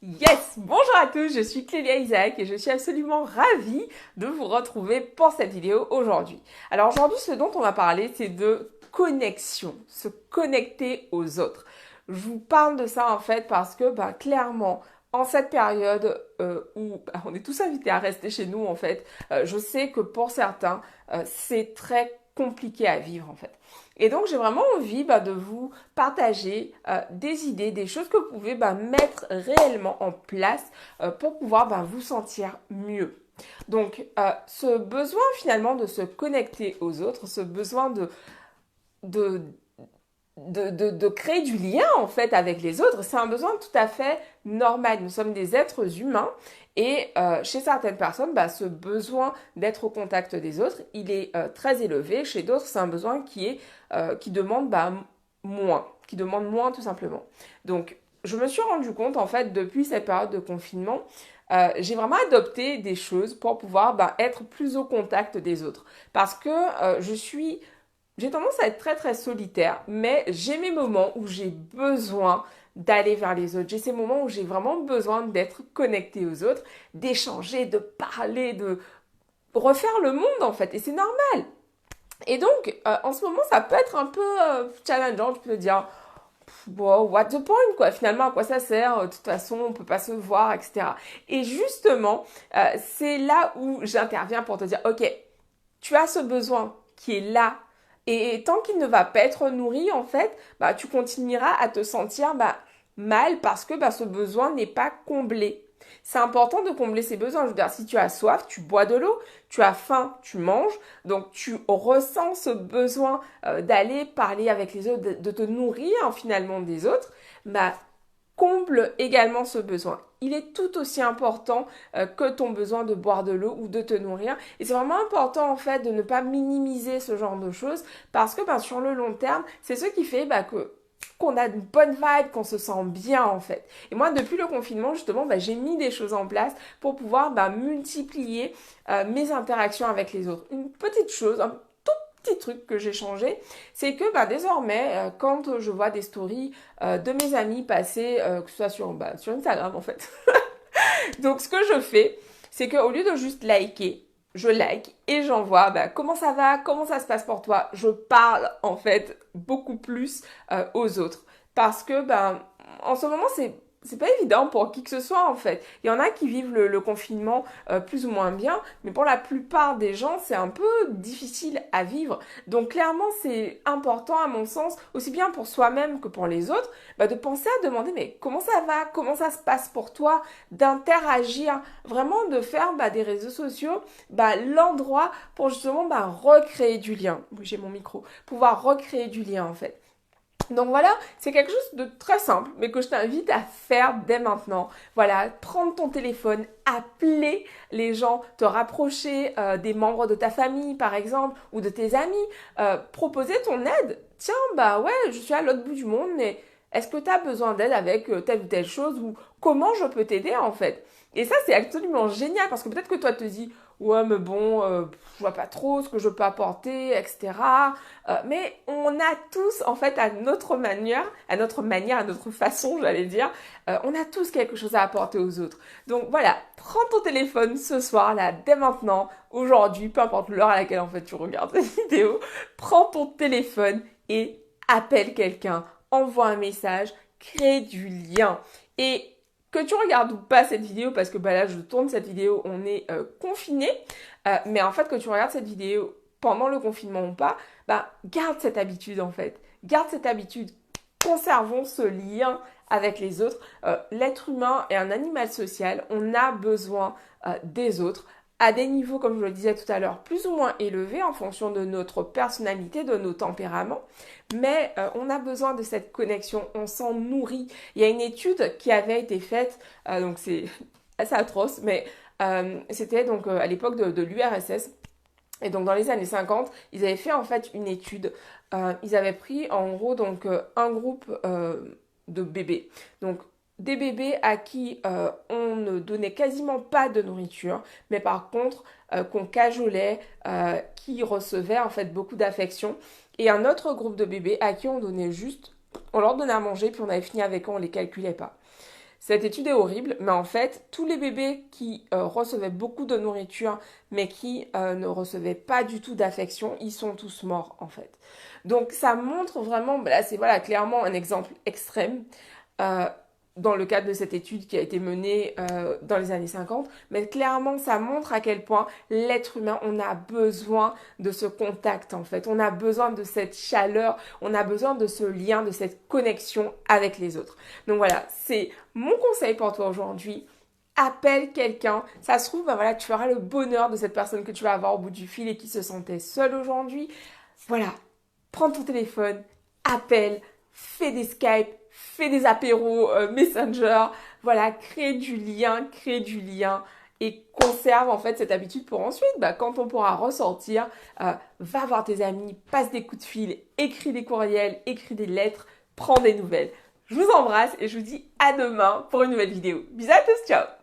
Yes! Bonjour à tous, je suis Clélia Isaac et je suis absolument ravie de vous retrouver pour cette vidéo aujourd'hui. Alors aujourd'hui, ce dont on va parler, c'est de connexion, se connecter aux autres. Je vous parle de ça en fait parce que clairement, en cette période où on est tous invités à rester chez nous en fait, je sais que pour certains, c'est très compliqué à vivre en fait. Et donc j'ai vraiment envie de vous partager des idées, des choses que vous pouvez mettre réellement en place pour pouvoir vous sentir mieux. Donc ce besoin finalement de se connecter aux autres, ce besoin de, de créer du lien en fait avec les autres, c'est un besoin tout à fait normal. Nous sommes des êtres humains et chez certaines personnes, ce besoin d'être au contact des autres, il est très élevé. Chez d'autres, c'est un besoin qui demande qui demande moins tout simplement. Donc, je me suis rendu compte en fait depuis cette période de confinement, j'ai vraiment adopté des choses pour pouvoir être plus au contact des autres. Parce que j'ai tendance à être très très solitaire, mais j'ai mes moments où j'ai besoin d'aller vers les autres. J'ai ces moments où j'ai vraiment besoin d'être connectée aux autres, d'échanger, de parler, de refaire le monde en fait. Et c'est normal. Et donc, en ce moment, ça peut être un peu challengeant. Je peux dire, bon, what the point, quoi. Finalement, à quoi ça sert? De toute façon, on peut pas se voir, etc. Et justement, c'est là où j'interviens pour te dire, ok, tu as ce besoin qui est là. Et tant qu'il ne va pas être nourri, en fait, tu continueras à te sentir mal parce que ce besoin n'est pas comblé. C'est important de combler ses besoins. Je veux dire, si tu as soif, tu bois de l'eau. Tu as faim, tu manges. Donc, tu ressens ce besoin d'aller parler avec les autres, de te nourrir finalement des autres. Comble également ce besoin. Il est tout aussi important que ton besoin de boire de l'eau ou de te nourrir. Et c'est vraiment important en fait de ne pas minimiser ce genre de choses parce que sur le long terme, c'est ce qui fait qu'on a une bonne vibe, qu'on se sent bien en fait. Et moi, depuis le confinement, justement, j'ai mis des choses en place pour pouvoir multiplier mes interactions avec les autres. Une petite chose, un petit truc que j'ai changé, c'est que désormais, quand je vois des stories de mes amis passer, que ce soit sur Instagram en fait, donc ce que je fais, c'est qu'au lieu de juste liker, je like et j'envoie comment ça va, comment ça se passe pour toi. Je parle en fait beaucoup plus aux autres parce que en ce moment c'est pas évident pour qui que ce soit en fait. Il y en a qui vivent le confinement plus ou moins bien, mais pour la plupart des gens, c'est un peu difficile à vivre. Donc clairement, c'est important à mon sens, aussi bien pour soi-même que pour les autres, de penser à demander mais comment ça va, comment ça se passe pour toi, d'interagir, vraiment de faire des réseaux sociaux l'endroit pour justement recréer du lien. Oui, j'ai mon micro. Pouvoir recréer du lien en fait. Donc voilà, c'est quelque chose de très simple, mais que je t'invite à faire dès maintenant. Voilà, prendre ton téléphone, appeler les gens, te rapprocher des membres de ta famille, par exemple, ou de tes amis, proposer ton aide. Tiens, ouais, je suis à l'autre bout du monde, mais est-ce que tu as besoin d'aide avec telle ou telle chose ou comment je peux t'aider en fait? Et ça, c'est absolument génial parce que peut-être que toi te dis, ouais, mais bon, je vois pas trop ce que je peux apporter, etc. Mais on a tous, en fait, à notre façon, j'allais dire, on a tous quelque chose à apporter aux autres. Donc voilà, prends ton téléphone ce soir, là, dès maintenant, aujourd'hui, peu importe l'heure à laquelle en fait tu regardes cette vidéo, prends ton téléphone et appelle quelqu'un, envoie un message, crée du lien. Et que tu regardes ou pas cette vidéo, parce que là je tourne cette vidéo, on est confiné, mais en fait que tu regardes cette vidéo pendant le confinement ou pas, garde cette habitude en fait. Garde cette habitude. Conservons ce lien avec les autres. L'être humain est un animal social. On a besoin des autres à des niveaux, comme je le disais tout à l'heure, plus ou moins élevés en fonction de notre personnalité, de nos tempéraments. Mais on a besoin de cette connexion. On s'en nourrit. Il y a une étude qui avait été faite, donc c'est assez atroce, mais c'était donc à l'époque de l'URSS. Et donc dans les années 50, ils avaient fait en fait une étude. Ils avaient pris en gros donc un groupe de bébés. Donc des bébés à qui on ne donnait quasiment pas de nourriture, mais par contre qu'on cajolait, qui recevaient en fait beaucoup d'affection. Et un autre groupe de bébés à qui on donnait juste, on leur donnait à manger, puis on avait fini avec eux, on les calculait pas. Cette étude est horrible, mais en fait, tous les bébés qui recevaient beaucoup de nourriture, mais qui ne recevaient pas du tout d'affection, ils sont tous morts en fait. Donc ça montre vraiment, là c'est voilà, clairement un exemple extrême. Euh, dans le cadre de cette étude qui a été menée dans les années 50, mais clairement ça montre à quel point l'être humain, on a besoin de ce contact en fait, on a besoin de cette chaleur, on a besoin de ce lien, de cette connexion avec les autres. Donc voilà, c'est mon conseil pour toi aujourd'hui. Appelle quelqu'un, ça se trouve, ben voilà, tu feras le bonheur de cette personne que tu vas avoir au bout du fil et qui se sentait seule aujourd'hui. Voilà, prends ton téléphone, appelle, fais des Skype, fais des apéros Messenger, voilà, crée du lien et conserve en fait cette habitude pour ensuite, bah, quand on pourra ressortir, va voir tes amis, passe des coups de fil, écris des courriels, écris des lettres, prends des nouvelles. Je vous embrasse et je vous dis à demain pour une nouvelle vidéo. Bisous à tous, ciao!